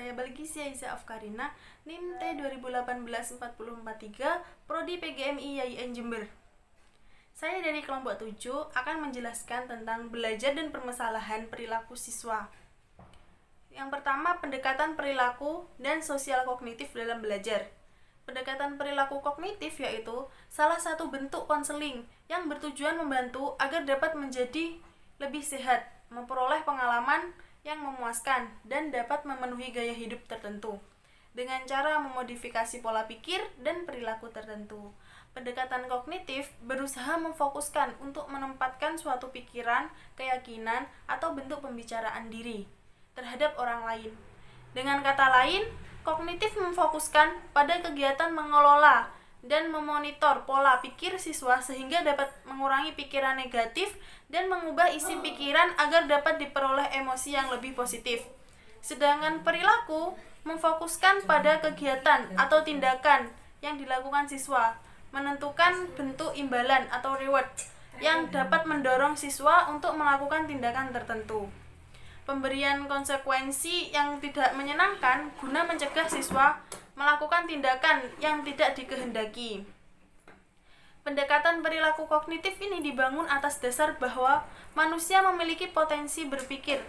saya Balkisya Iza Afkarina, NIM T 2018-4043, Prodi PGMI YIN Jember. Saya dari kelompok 7 akan menjelaskan tentang belajar dan permasalahan perilaku siswa. Yang pertama, pendekatan perilaku dan sosial kognitif dalam belajar. Pendekatan perilaku kognitif yaitu salah satu bentuk konseling yang bertujuan membantu agar dapat menjadi lebih sehat, memperoleh pengalaman yang memuaskan, dan dapat memenuhi gaya hidup tertentu dengan cara memodifikasi pola pikir dan perilaku tertentu. Pendekatan kognitif berusaha memfokuskan untuk menempatkan suatu pikiran, keyakinan, atau bentuk pembicaraan diri terhadap orang lain. Dengan kata lain, kognitif memfokuskan pada kegiatan mengelola dan memonitor pola pikir siswa sehingga dapat mengurangi pikiran negatif dan mengubah isi pikiran agar dapat diperoleh emosi yang lebih positif. Sedangkan perilaku memfokuskan pada kegiatan atau tindakan yang dilakukan siswa, menentukan bentuk imbalan atau reward yang dapat mendorong siswa untuk melakukan tindakan tertentu. Pemberian konsekuensi yang tidak menyenangkan guna mencegah siswa melakukan tindakan yang tidak dikehendaki. Pendekatan perilaku kognitif ini dibangun atas dasar bahwa manusia memiliki potensi berpikir,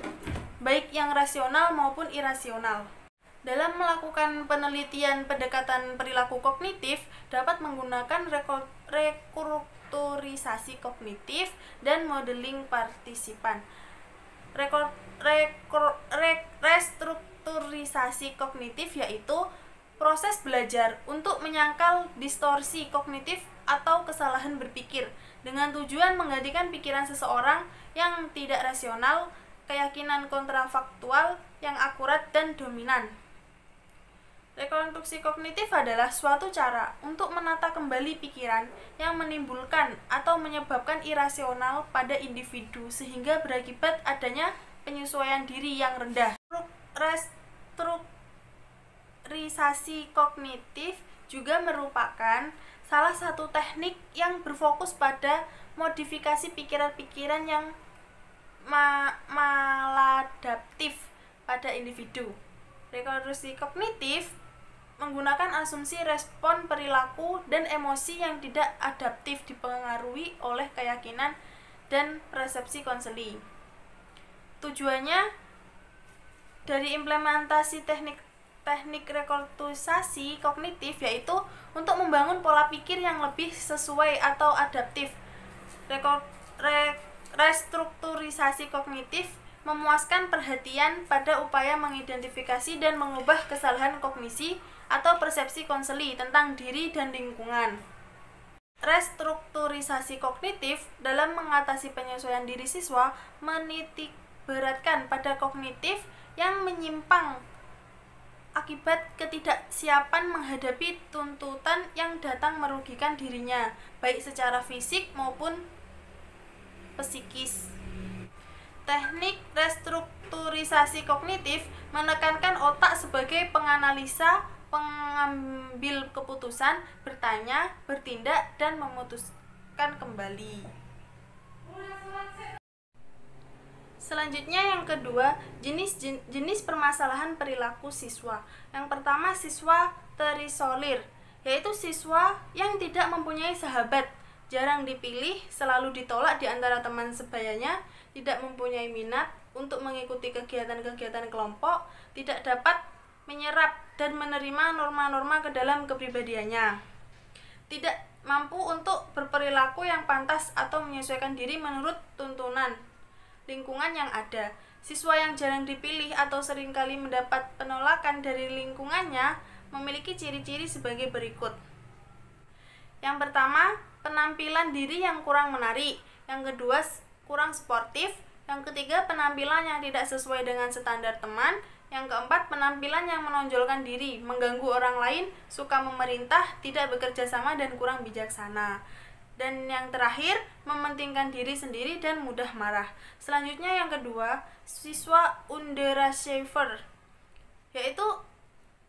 baik yang rasional maupun irasional. Dalam melakukan penelitian pendekatan perilaku kognitif, dapat menggunakan restrukturisasi kognitif dan modeling partisipan. Restrukturisasi kognitif yaitu proses belajar untuk menyangkal distorsi kognitif atau kesalahan berpikir dengan tujuan menggantikan pikiran seseorang yang tidak rasional, keyakinan kontrafaktual yang akurat dan dominan. Rekonstruksi kognitif adalah suatu cara untuk menata kembali pikiran yang menimbulkan atau menyebabkan irasional pada individu sehingga berakibat adanya penyesuaian diri yang rendah. Restrukturisasi kognitif juga merupakan salah satu teknik yang berfokus pada modifikasi pikiran-pikiran yang maladaptif pada individu. Rekonstruksi kognitif menggunakan asumsi respon perilaku dan emosi yang tidak adaptif dipengaruhi oleh keyakinan dan persepsi konseli. Tujuannya dari implementasi teknik rekonstruksi kognitif yaitu untuk membangun pola pikir yang lebih sesuai atau adaptif. Restrukturisasi kognitif memuaskan perhatian pada upaya mengidentifikasi dan mengubah kesalahan kognisi atau persepsi konseli tentang diri dan lingkungan. Restrukturisasi kognitif dalam mengatasi penyesuaian diri siswa menitik beratkan pada kognitif yang menyimpang akibat ketidaksiapan menghadapi tuntutan yang datang merugikan dirinya, baik secara fisik maupun psikis. Teknik restrukturisasi kognitif menekankan otak sebagai penganalisa, pengambil keputusan, bertanya, bertindak, dan memutuskan kembali. Selanjutnya yang kedua, jenis permasalahan perilaku siswa. Yang pertama, siswa terisolir, yaitu siswa yang tidak mempunyai sahabat, jarang dipilih, selalu ditolak di antara teman sebayanya, tidak mempunyai minat untuk mengikuti kegiatan-kegiatan kelompok, tidak dapat menyerap dan menerima norma-norma ke dalam kepribadiannya, tidak mampu untuk berperilaku yang pantas atau menyesuaikan diri menurut tuntunan lingkungan yang ada. Siswa yang jarang dipilih atau seringkali mendapat penolakan dari lingkungannya memiliki ciri-ciri sebagai berikut. Yang pertama, penampilan diri yang kurang menarik. Yang kedua, kurang sportif. Yang ketiga, penampilan yang tidak sesuai dengan standar teman. Yang keempat, penampilan yang menonjolkan diri, mengganggu orang lain, suka memerintah, tidak bekerja sama, dan kurang bijaksana. Dan yang terakhir, mementingkan diri sendiri dan mudah marah. Selanjutnya yang kedua, siswa underachiever, yaitu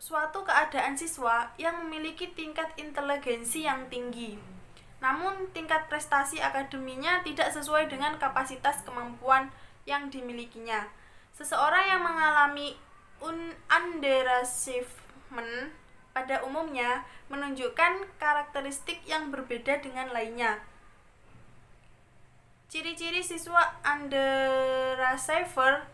suatu keadaan siswa yang memiliki tingkat inteligensi yang tinggi, namun tingkat prestasi akademinya tidak sesuai dengan kapasitas kemampuan yang dimilikinya. Seseorang yang mengalami underachievement pada umumnya menunjukkan karakteristik yang berbeda dengan lainnya. Ciri-ciri siswa underachiever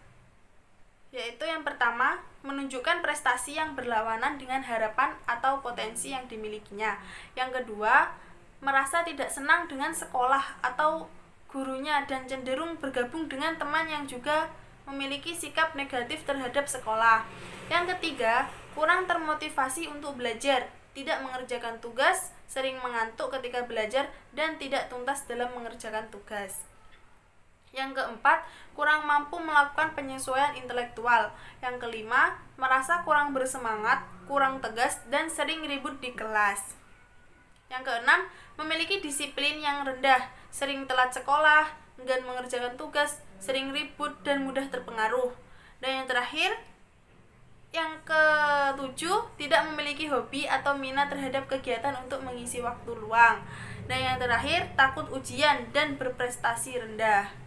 yaitu yang pertama, menunjukkan prestasi yang berlawanan dengan harapan atau potensi yang dimilikinya. Yang kedua, merasa tidak senang dengan sekolah atau gurunya dan cenderung bergabung dengan teman yang juga memiliki sikap negatif terhadap sekolah. Yang ketiga, kurang termotivasi untuk belajar, tidak mengerjakan tugas, sering mengantuk ketika belajar, dan tidak tuntas dalam mengerjakan tugas. Yang keempat, kurang mampu melakukan penyesuaian intelektual. Yang kelima, merasa kurang bersemangat, kurang tegas, dan sering ribut di kelas. Yang keenam, memiliki disiplin yang rendah, sering telat sekolah, enggan mengerjakan tugas, sering ribut, dan mudah terpengaruh. Dan yang terakhir, yang ketujuh, tidak memiliki hobi atau minat terhadap kegiatan untuk mengisi waktu luang. Dan yang terakhir, takut ujian dan berprestasi rendah.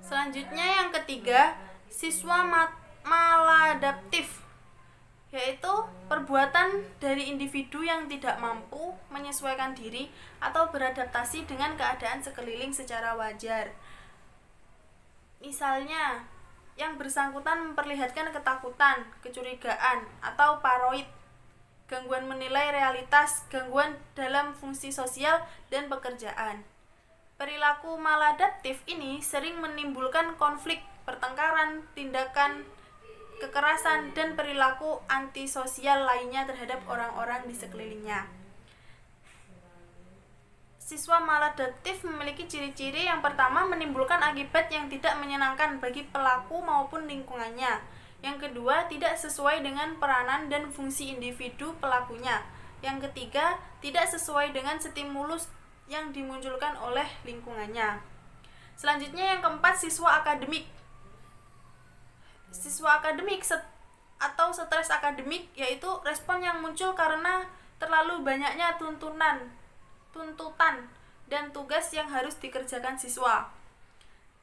Selanjutnya yang ketiga, siswa maladaptif, yaitu perbuatan dari individu yang tidak mampu menyesuaikan diri atau beradaptasi dengan keadaan sekeliling secara wajar. Misalnya, yang bersangkutan memperlihatkan ketakutan, kecurigaan, atau paranoid, gangguan menilai realitas, gangguan dalam fungsi sosial dan pekerjaan. Perilaku maladaptif ini sering menimbulkan konflik, pertengkaran, tindakan kekerasan, dan perilaku antisosial lainnya terhadap orang-orang di sekelilingnya. Siswa maladaptif memiliki ciri-ciri yang pertama, menimbulkan akibat yang tidak menyenangkan bagi pelaku maupun lingkungannya. Yang kedua, tidak sesuai dengan peranan dan fungsi individu pelakunya. Yang ketiga, tidak sesuai dengan stimulus yang dimunculkan oleh lingkungannya. Selanjutnya yang keempat, siswa akademik. Siswa akademik atau stres akademik yaitu respon yang muncul karena terlalu banyaknya tuntutan dan tugas yang harus dikerjakan siswa.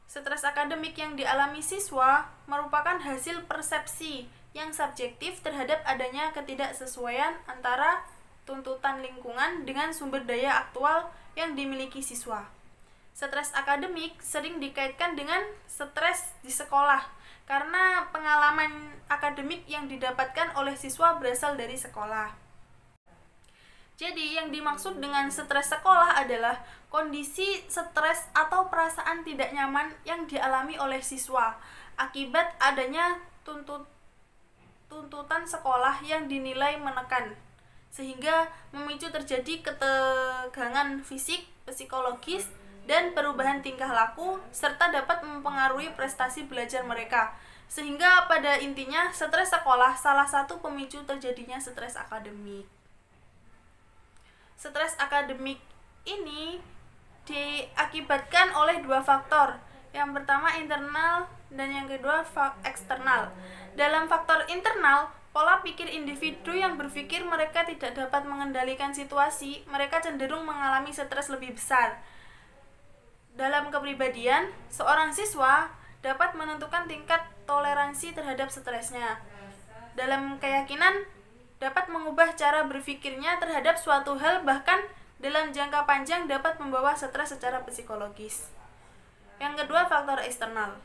Stres akademik yang dialami siswa merupakan hasil persepsi yang subjektif terhadap adanya ketidaksesuaian antara tuntutan lingkungan dengan sumber daya aktual yang dimiliki siswa. Stres akademik sering dikaitkan dengan stres di sekolah karena pengalaman akademik yang didapatkan oleh siswa berasal dari sekolah. Jadi yang dimaksud dengan stres sekolah adalah kondisi stres atau perasaan tidak nyaman yang dialami oleh siswa akibat adanya tuntutan sekolah yang dinilai menekan, sehingga memicu terjadi ketegangan fisik, psikologis, dan perubahan tingkah laku, serta dapat mempengaruhi prestasi belajar mereka. Sehingga pada intinya, stres sekolah salah satu pemicu terjadinya stres akademik. Stres akademik ini diakibatkan oleh dua faktor. Yang pertama internal dan yang kedua eksternal. Dalam faktor internal, pola pikir individu yang berpikir mereka tidak dapat mengendalikan situasi, mereka cenderung mengalami stres lebih besar. Dalam kepribadian, seorang siswa dapat menentukan tingkat toleransi terhadap stresnya. Dalam keyakinan, dapat mengubah cara berpikirnya terhadap suatu hal, bahkan dalam jangka panjang dapat membawa stres secara psikologis. Yang kedua, faktor eksternal.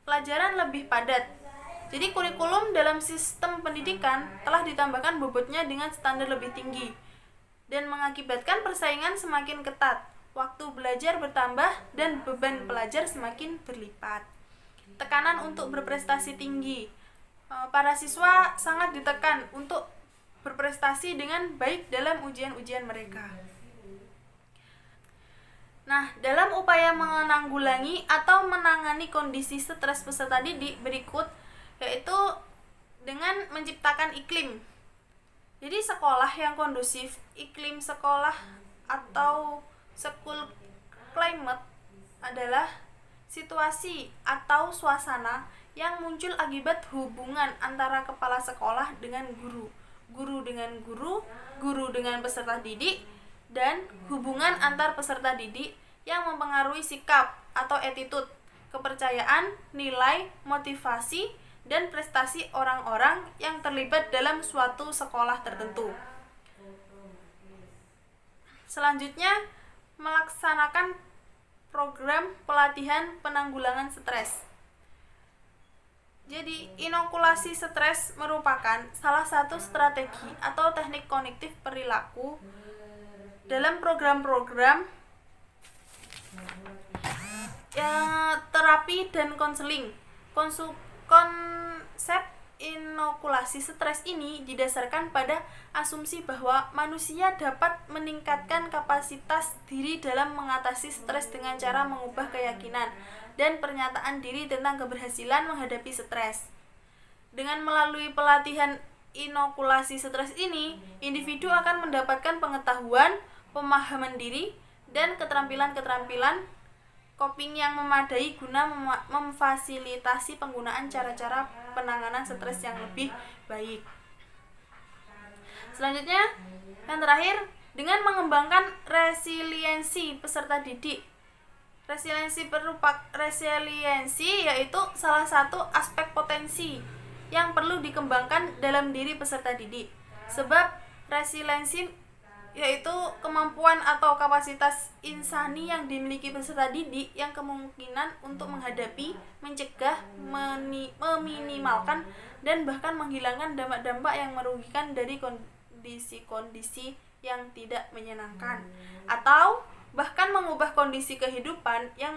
Pelajaran lebih padat. Jadi kurikulum dalam sistem pendidikan telah ditambahkan bobotnya dengan standar lebih tinggi dan mengakibatkan persaingan semakin ketat, waktu belajar bertambah, dan beban pelajar semakin berlipat. Tekanan untuk berprestasi tinggi. Para siswa sangat ditekan untuk berprestasi dengan baik dalam ujian-ujian mereka. Nah, dalam upaya menanggulangi atau menangani kondisi stres peserta didik berikut, yaitu dengan menciptakan iklim. Jadi sekolah yang kondusif, iklim sekolah atau school climate adalah situasi atau suasana yang muncul akibat hubungan antara kepala sekolah dengan guru, guru dengan guru, guru dengan peserta didik, dan hubungan antar peserta didik yang mempengaruhi sikap atau attitude, kepercayaan, nilai, motivasi, dan prestasi orang-orang yang terlibat dalam suatu sekolah tertentu. Selanjutnya, melaksanakan program pelatihan penanggulangan stres. Jadi, inokulasi stres merupakan salah satu strategi atau teknik kognitif perilaku dalam program-program terapi dan konseling. Konsep inokulasi stres ini didasarkan pada asumsi bahwa manusia dapat meningkatkan kapasitas diri dalam mengatasi stres dengan cara mengubah keyakinan dan pernyataan diri tentang keberhasilan menghadapi stres. Dengan melalui pelatihan inokulasi stres ini, individu akan mendapatkan pengetahuan, pemahaman diri, dan keterampilan-keterampilan coping yang memadai guna memfasilitasi penggunaan cara-cara penanganan stres yang lebih baik. Selanjutnya, yang terakhir, dengan mengembangkan resiliensi peserta didik. Resiliensi yaitu salah satu aspek potensi yang perlu dikembangkan dalam diri peserta didik. Sebab resiliensi yaitu kemampuan atau kapasitas insani yang dimiliki peserta didik yang kemungkinan untuk menghadapi, mencegah, meminimalkan, dan bahkan menghilangkan dampak-dampak yang merugikan dari kondisi-kondisi yang tidak menyenangkan, atau bahkan mengubah kondisi kehidupan yang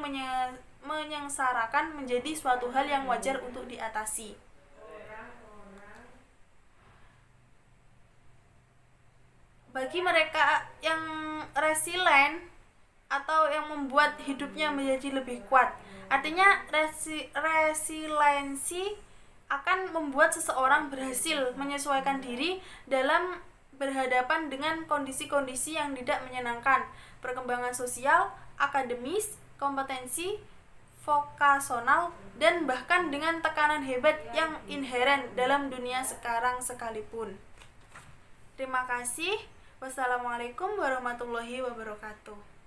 menyengsarakan menjadi suatu hal yang wajar untuk diatasi. Bagi mereka yang resilient atau yang membuat hidupnya menjadi lebih kuat, artinya resiliensi akan membuat seseorang berhasil menyesuaikan diri dalam berhadapan dengan kondisi-kondisi yang tidak menyenangkan, perkembangan sosial, akademis, kompetensi, vokasional, dan bahkan dengan tekanan hebat yang inheren dalam dunia sekarang sekalipun. Terima kasih. Wassalamualaikum warahmatullahi wabarakatuh.